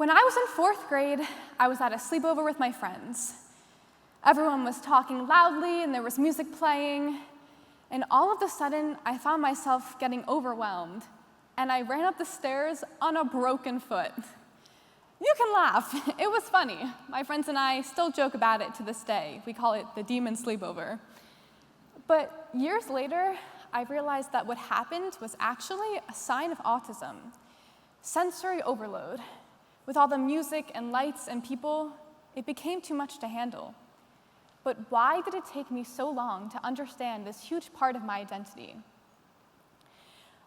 When I was in 4th grade, I was at a sleepover with my friends. Everyone was talking loudly and there was music playing, and all of a sudden, I found myself getting overwhelmed, and I ran up the stairs on a broken foot. You can laugh, it was funny. My friends and I still joke about it to this day. We call it the demon sleepover. But years later, I realized that what happened was actually a sign of autism, sensory overload. With all the music and lights and people, it became too much to handle. But why did it take me so long to understand this huge part of my identity?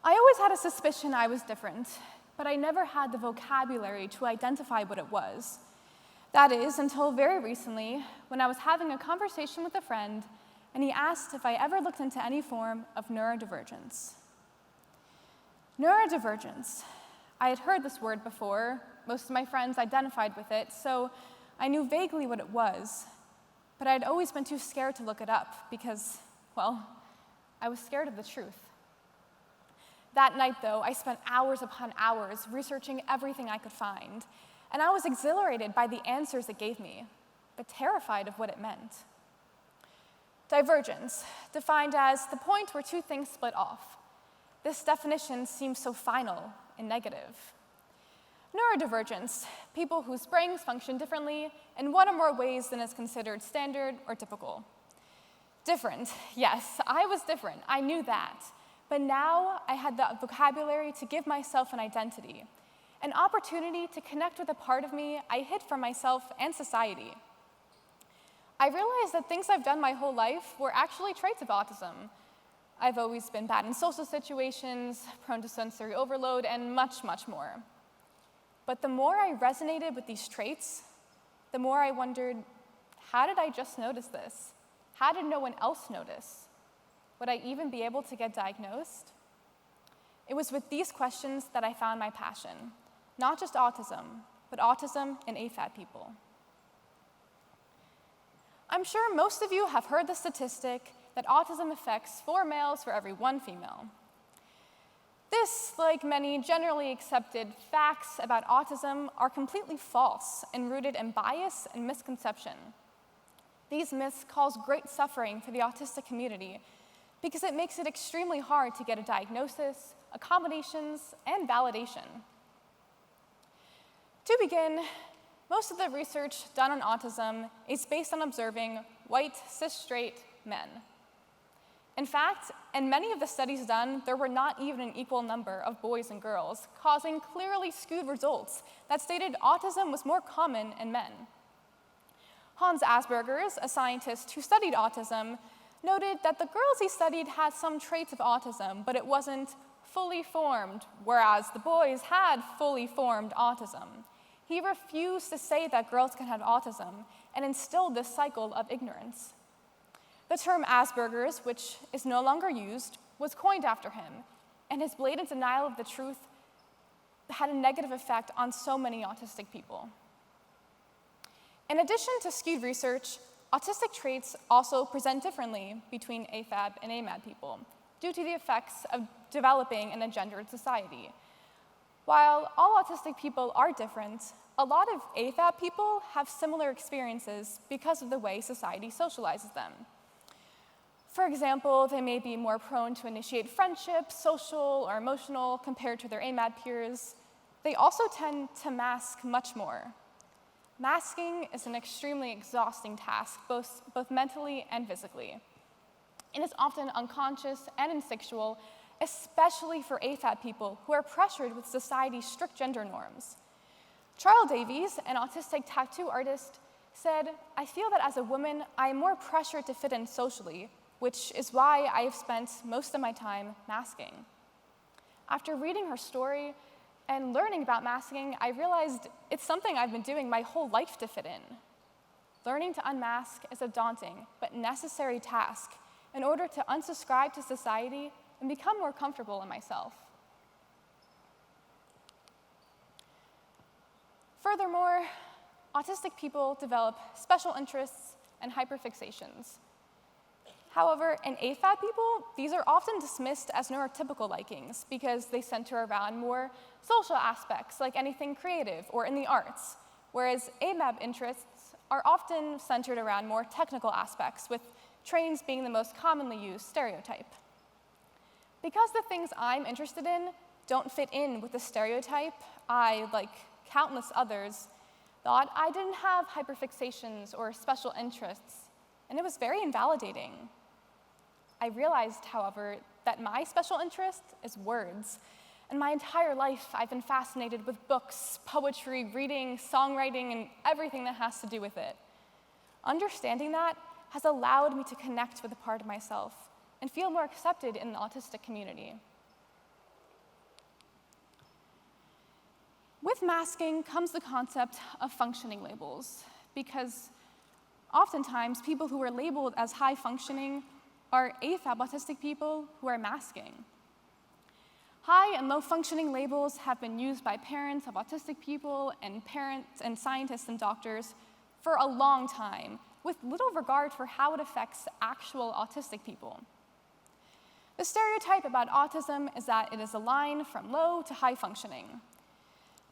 I always had a suspicion I was different, but I never had the vocabulary to identify what it was. That is, until very recently, when I was having a conversation with a friend, and he asked if I ever looked into any form of neurodivergence. Neurodivergence. I had heard this word before. Most of my friends identified with it, so I knew vaguely what it was, but I'd always been too scared to look it up because, well, I was scared of the truth. That night, though, I spent hours upon hours researching everything I could find, and I was exhilarated by the answers it gave me, but terrified of what it meant. Divergence, defined as the point where two things split off. This definition seems so final and negative. Neurodivergence, people whose brains function differently in one or more ways than is considered standard or typical. Different, yes, I was different, I knew that. But now I had the vocabulary to give myself an identity, an opportunity to connect with a part of me I hid from myself and society. I realized that things I've done my whole life were actually traits of autism. I've always been bad in social situations, prone to sensory overload, and much, much more. But the more I resonated with these traits, the more I wondered, how did I just notice this? How did no one else notice? Would I even be able to get diagnosed? It was with these questions that I found my passion, not just autism, but autism in AFAB people. I'm sure most of you have heard the statistic that autism affects 4 males for every 1 female. This, like many generally accepted facts about autism, are completely false and rooted in bias and misconception. These myths cause great suffering for the autistic community because it makes it extremely hard to get a diagnosis, accommodations, and validation. To begin, most of the research done on autism is based on observing white, cis-straight men. In fact, in many of the studies done, there were not even an equal number of boys and girls, causing clearly skewed results that stated autism was more common in men. Hans Asperger's, a scientist who studied autism, noted that the girls he studied had some traits of autism, but it wasn't fully formed, whereas the boys had fully formed autism. He refused to say that girls can have autism and instilled this cycle of ignorance. The term Asperger's, which is no longer used, was coined after him, and his blatant denial of the truth had a negative effect on so many autistic people. In addition to skewed research, autistic traits also present differently between AFAB and AMAB people due to the effects of developing in a gendered society. While all autistic people are different, a lot of AFAB people have similar experiences because of the way society socializes them. For example, they may be more prone to initiate friendships, social or emotional, compared to their AMAB peers. They also tend to mask much more. Masking is an extremely exhausting task, both mentally and physically. It is often unconscious and instinctual, especially for AFAB people who are pressured with society's strict gender norms. Charles Davies, an autistic tattoo artist, said, "I feel that as a woman, I am more pressured to fit in socially, which is why I have spent most of my time masking." After reading her story and learning about masking, I realized it's something I've been doing my whole life to fit in. Learning to unmask is a daunting but necessary task in order to unsubscribe to society and become more comfortable in myself. Furthermore, autistic people develop special interests and hyperfixations. However, in AFAB people, these are often dismissed as neurotypical likings because they center around more social aspects, like anything creative or in the arts, whereas AMAB interests are often centered around more technical aspects, with trains being the most commonly used stereotype. Because the things I'm interested in don't fit in with the stereotype, I, like countless others, thought I didn't have hyperfixations or special interests, and it was very invalidating. I realized, however, that my special interest is words, and my entire life I've been fascinated with books, poetry, reading, songwriting, and everything that has to do with it. Understanding that has allowed me to connect with a part of myself and feel more accepted in the autistic community. With masking comes the concept of functioning labels, because oftentimes people who are labeled as high functioning are AFAB autistic people who are masking. High and low functioning labels have been used by parents of autistic people and parents and scientists and doctors for a long time, with little regard for how it affects actual autistic people. The stereotype about autism is that it is a line from low to high functioning.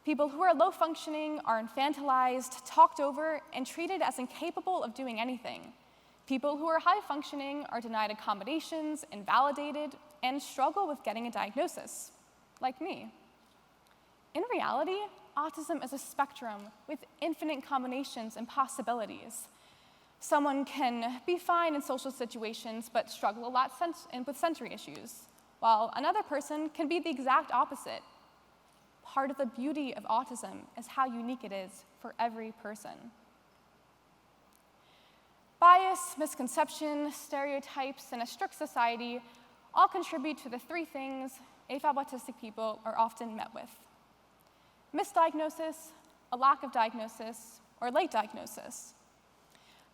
People who are low functioning are infantilized, talked over, and treated as incapable of doing anything. People who are high functioning are denied accommodations, invalidated, and struggle with getting a diagnosis, like me. In reality, autism is a spectrum with infinite combinations and possibilities. Someone can be fine in social situations but struggle a lot with sensory issues, while another person can be the exact opposite. Part of the beauty of autism is how unique it is for every person. Bias, misconception, stereotypes, and a strict society all contribute to the three things AFAB autistic people are often met with: misdiagnosis, a lack of diagnosis, or late diagnosis.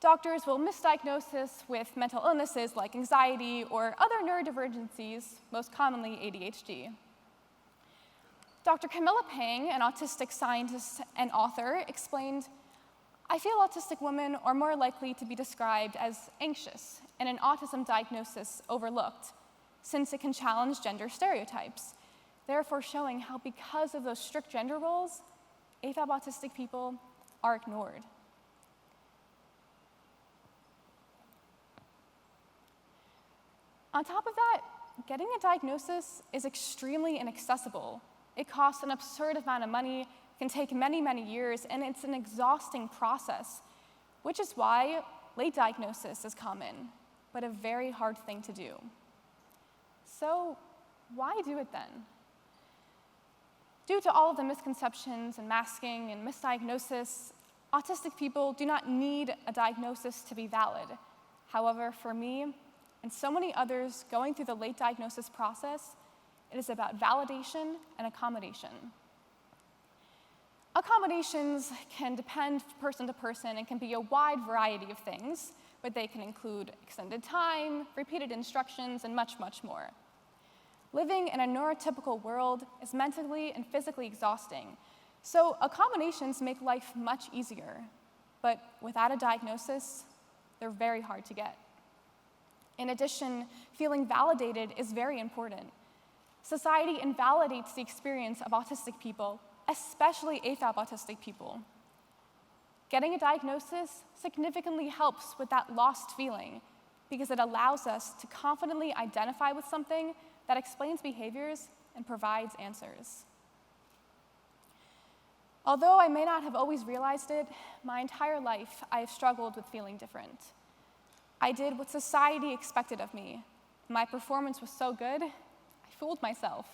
Doctors will misdiagnose us with mental illnesses like anxiety or other neurodivergencies, most commonly ADHD. Dr. Camilla Pang, an autistic scientist and author, explained, "I feel autistic women are more likely to be described as anxious and an autism diagnosis overlooked, since it can challenge gender stereotypes, therefore showing how because of those strict gender roles, AFAB autistic people are ignored." On top of that, getting a diagnosis is extremely inaccessible. It costs an absurd amount of money, can take many, many years, and it's an exhausting process, which is why late diagnosis is common, but a very hard thing to do. So why do it then? Due to all of the misconceptions and masking and misdiagnosis, autistic people do not need a diagnosis to be valid. However, for me and so many others going through the late diagnosis process, it is about validation and accommodation. Accommodations can depend person to person and can be a wide variety of things, but they can include extended time, repeated instructions, and much, much more. Living in a neurotypical world is mentally and physically exhausting, so accommodations make life much easier, but without a diagnosis, they're very hard to get. In addition, feeling validated is very important. Society invalidates the experience of autistic people, especially AFAB autistic people. Getting a diagnosis significantly helps with that lost feeling because it allows us to confidently identify with something that explains behaviors and provides answers. Although I may not have always realized it, my entire life I have struggled with feeling different. I did what society expected of me. My performance was so good, I fooled myself.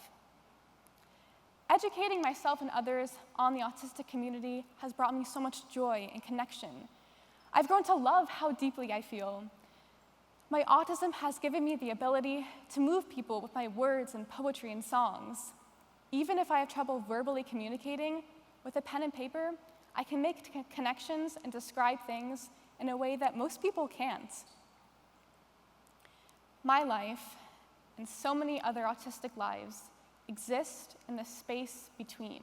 Educating myself and others on the autistic community has brought me so much joy and connection. I've grown to love how deeply I feel. My autism has given me the ability to move people with my words and poetry and songs. Even if I have trouble verbally communicating, with a pen and paper, I can make connections and describe things in a way that most people can't. My life, and so many other autistic lives, exist in the space between.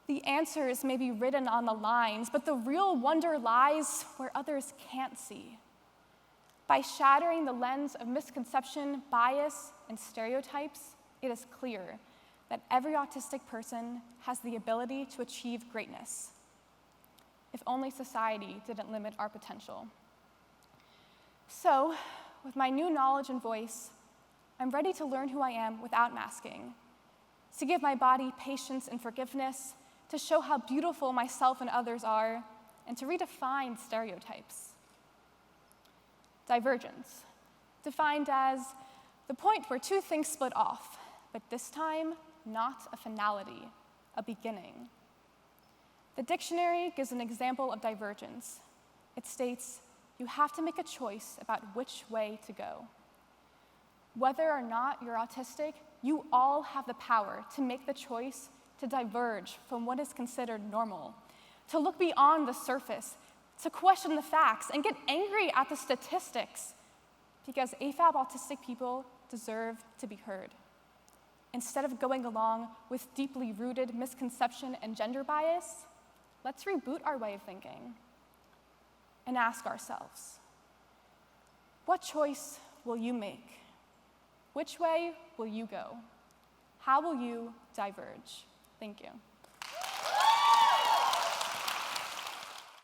The answers may be written on the lines, but the real wonder lies where others can't see. By shattering the lens of misconception, bias, and stereotypes, it is clear that every autistic person has the ability to achieve greatness, if only society didn't limit our potential. So, with my new knowledge and voice, I'm ready to learn who I am without masking, to give my body patience and forgiveness, to show how beautiful myself and others are, and to redefine stereotypes. Divergence, defined as the point where two things split off, but this time, not a finality, a beginning. The dictionary gives an example of divergence. It states, you have to make a choice about which way to go. Whether or not you're autistic, you all have the power to make the choice to diverge from what is considered normal, to look beyond the surface, to question the facts, and get angry at the statistics, because AFAB autistic people deserve to be heard. Instead of going along with deeply rooted misconception and gender bias, let's reboot our way of thinking and ask ourselves, what choice will you make? Which way will you go? How will you diverge? Thank you.